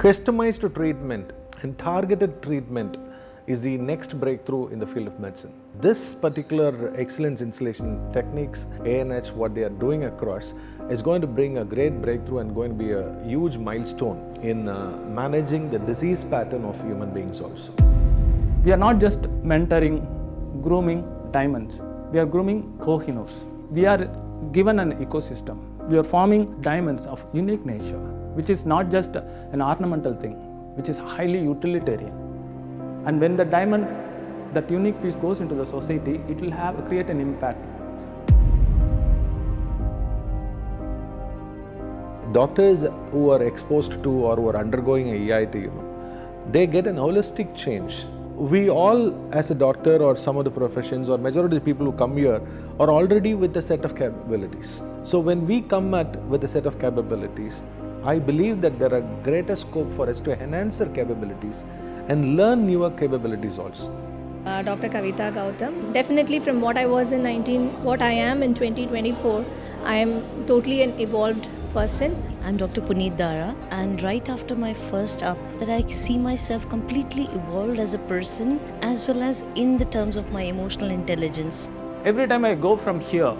Customized treatment and targeted treatment is the next breakthrough in the field of medicine. This particular excellence installation techniques, ANH, what they are doing across, is going to bring a great breakthrough and going to be a huge milestone in managing the disease pattern of human beings also. We are not just mentoring, grooming diamonds. We are grooming Kohinoors. We are given an ecosystem. We are forming diamonds of unique nature, which is not just an ornamental thing, which is highly utilitarian. And when the diamond, that unique piece goes into the society, it will create an impact. Doctors who are exposed to or who are undergoing a EIT, they get an holistic change. We all, as a doctor or some of the professions or majority of the people who come here are already with a set of capabilities. So when we come with a set of capabilities, I believe that there are greater scope for us to enhance our capabilities and learn newer capabilities also. Dr. Kavita Gautam. Definitely from what I was in what I am in 2024, I am totally an evolved person. I'm Dr. Puneet Dara, and right after my first up, that I see myself completely evolved as a person as well as in the terms of my emotional intelligence. Every time I go from here,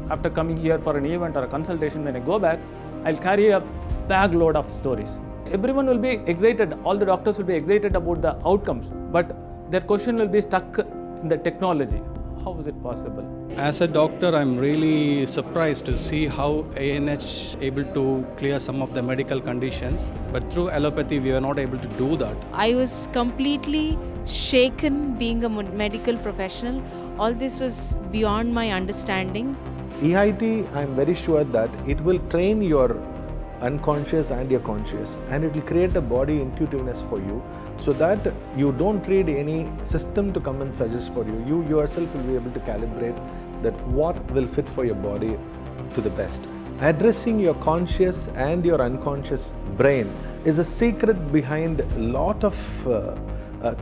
after coming here for an event or a consultation, when I go back, I'll carry a bag load of stories. Everyone will be excited, all the doctors will be excited about the outcomes, but their question will be stuck in the technology. How is it possible? As a doctor, I'm really surprised to see how ANH able to clear some of the medical conditions, but through allopathy we were not able to do that. I was completely shaken being a medical professional. All this was beyond my understanding. EIT, I'm very sure that it will train your unconscious and your conscious, and it will create a body intuitiveness for you so that you don't need any system to come and suggest for you. You yourself will be able to calibrate that what will fit for your body to the best. Addressing your conscious and your unconscious brain is a secret behind a lot of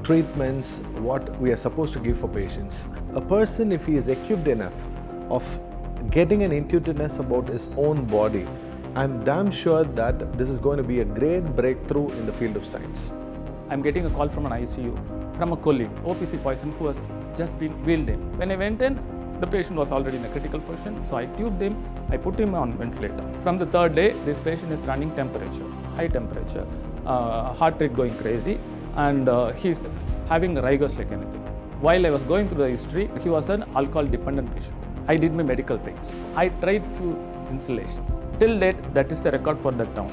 treatments what we are supposed to give for patients. A person, if he is equipped enough of getting an intuitiveness about his own body, I'm damn sure that this is going to be a great breakthrough in the field of science. I'm getting a call from an ICU, from a colleague, OPC poison, who has just been wheeled in. When I went in, the patient was already in a critical position, so I tubed him, I put him on ventilator. From the third day, this patient is running temperature, high temperature, heart rate going crazy, and he's having rigors like anything. While I was going through the history, he was an alcohol-dependent patient. I did my medical things. I tried few installations. Till date, that is the record for that town.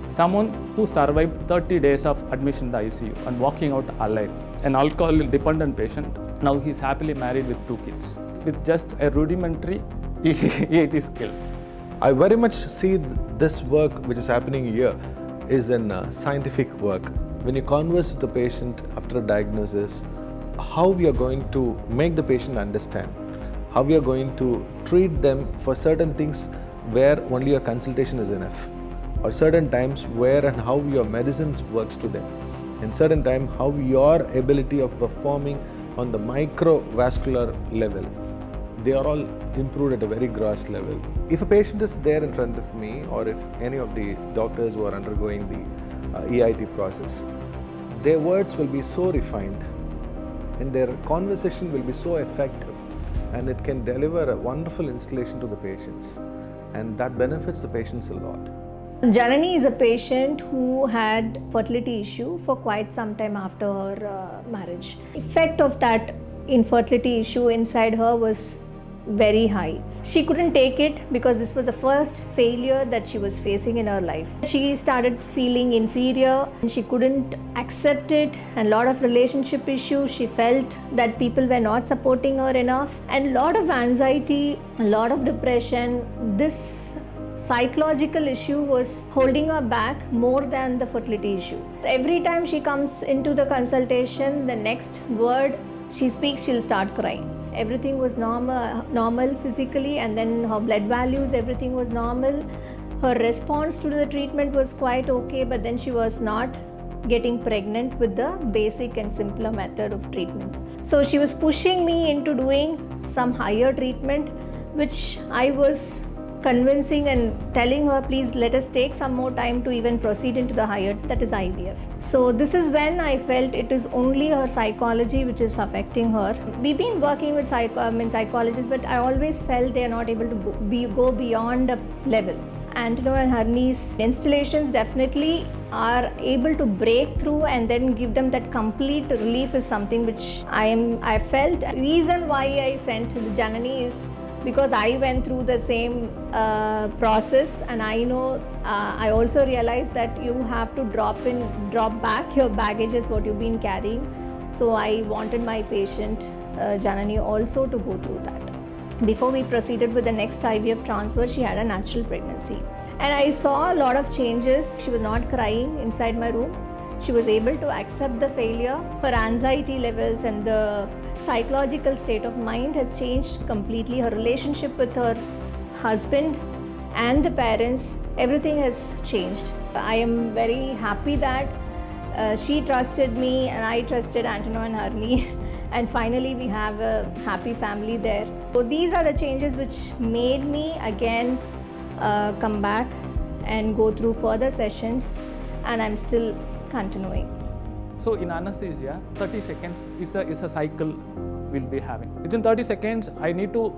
Someone who survived 30 days of admission in the ICU and walking out alive. An alcohol-dependent patient. Now he's happily married with 2 kids with just a rudimentary EIT skills. I very much see this work which is happening here is a scientific work. When you converse with the patient after a diagnosis, how we are going to make the patient understand, how we are going to treat them for certain things where only your consultation is enough, or certain times where and how your medicines works to them, and certain time how your ability of performing on the microvascular level, they are all improved at a very gross level. If a patient is there in front of me, or if any of the doctors who are undergoing the EIT process, their words will be so refined and their conversation will be so effective, and it can deliver a wonderful installation to the patients, and that benefits the patients a lot. Janani is a patient who had fertility issue for quite some time after her marriage. Effect of that infertility issue inside her was very high. She couldn't take it because this was the first failure that she was facing in her life. She started feeling inferior and she couldn't accept it, and a lot of relationship issues. She felt that people were not supporting her enough, and a lot of anxiety, a lot of depression. This psychological issue was holding her back more than the fertility issue. Every time she comes into the consultation, the next word she speaks, she'll start crying. Everything was normal physically, and then her blood values, everything was normal. Her response to the treatment was quite okay, but then she was not getting pregnant with the basic and simpler method of treatment. So she was pushing me into doing some higher treatment, which I was convincing and telling her, please let us take some more time to even proceed into the higher, that is IVF. So this is when I felt it is only her psychology which is affecting her. We've been working with psychologists, but I always felt they are not able to go beyond a level. Antano and Harini's installations definitely are able to break through and then give them that complete relief is something which I felt. The reason why I sent to the Janani is because I went through the same process, and I know I also realized that you have to drop back your baggages what you've been carrying. So I wanted my patient Janani also to go through that. Before we proceeded with the next IVF transfer, she had a natural pregnancy. And I saw a lot of changes. She was not crying inside my room. She was able to accept the failure. Her anxiety levels and the psychological state of mind has changed completely. Her relationship with her husband and the parents, everything has changed. I am very happy that she trusted me and I trusted Antano and Harini. And finally we have a happy family there. So these are the changes which made me again come back and go through further sessions, and I'm still continuing. So in anesthesia, 30 seconds is a cycle we'll be having. Within 30 seconds, I need to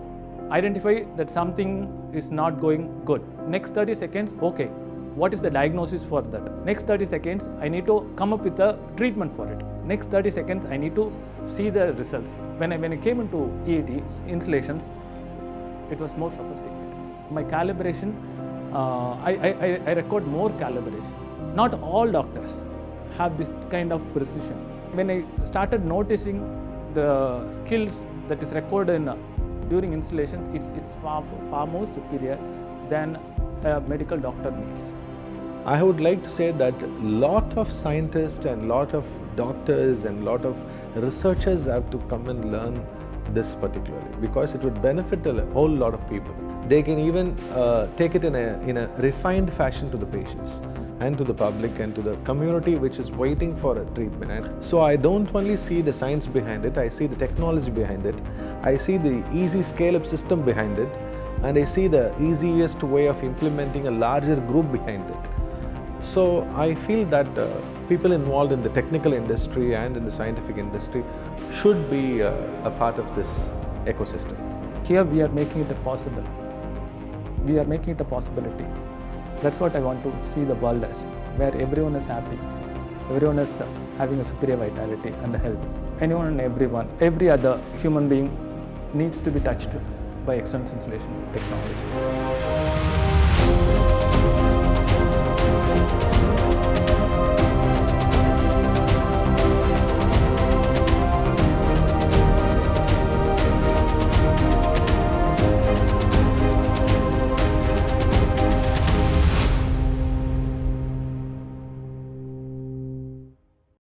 identify that something is not going good. Next 30 seconds, okay, what is the diagnosis for that? Next 30 seconds, I need to come up with a treatment for it. Next 30 seconds, I need to see the results. When I came into EIT installations, it was more sophisticated. My calibration, I record more calibration. Not all doctors have this kind of precision. When I started noticing the skills that is recorded during installation, it's far more superior than a medical doctor needs. I would like to say that a lot of scientists and lot of doctors and lot of researchers have to come and learn this particularly, because it would benefit a whole lot of people. They can even take it in a refined fashion to the patients and to the public and to the community which is waiting for a treatment. And so I don't only see the science behind it, I see the technology behind it, I see the easy scale-up system behind it, and I see the easiest way of implementing a larger group behind it. So I feel that people involved in the technical industry and in the scientific industry should be a part of this ecosystem. Here we are making it possible. We are making it a possibility. That's what I want to see the world as, where everyone is happy, everyone is having a superior vitality and the health. Anyone and everyone, every other human being needs to be touched by external insulation technology.